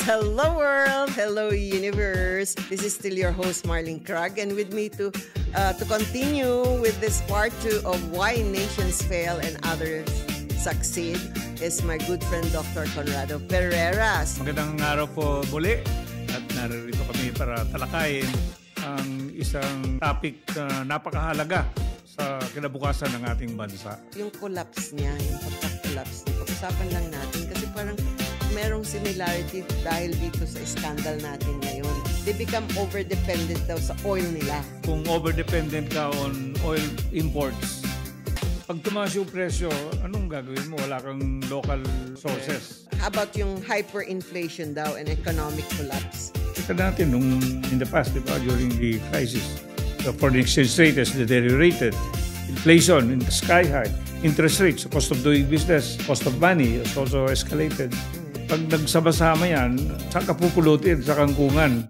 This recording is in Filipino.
Hello world, hello universe. This is still your host Marlene Krag, and with me to continue with this part 2 of Why Nations Fail and Others Succeed is my good friend Dr. Conrado Ferreras. Magandang araw po muli at narito kami para talakayin ang isang topic na napakahalaga sa kinabukasan ng ating bansa. Yung collapse niya, yung pagka-collapse niya, pag-usapan lang natin kasi parang merong similarity dahil dito sa scandal natin ngayon. They become over-dependent daw sa oil nila. Kung over-dependent ka on oil imports, pag tumaas yung presyo, anong gagawin mo? Wala kang local sources. How about yung hyperinflation daw and economic collapse? Kita natin nung in the past, diba, during the crisis, the foreign exchange rate has deteriorated. Inflation in the sky high. Interest rates, cost of doing business, cost of money has also escalated. Pag nagsama-sama yan, saan ka pupulutin? Sa kangkungan.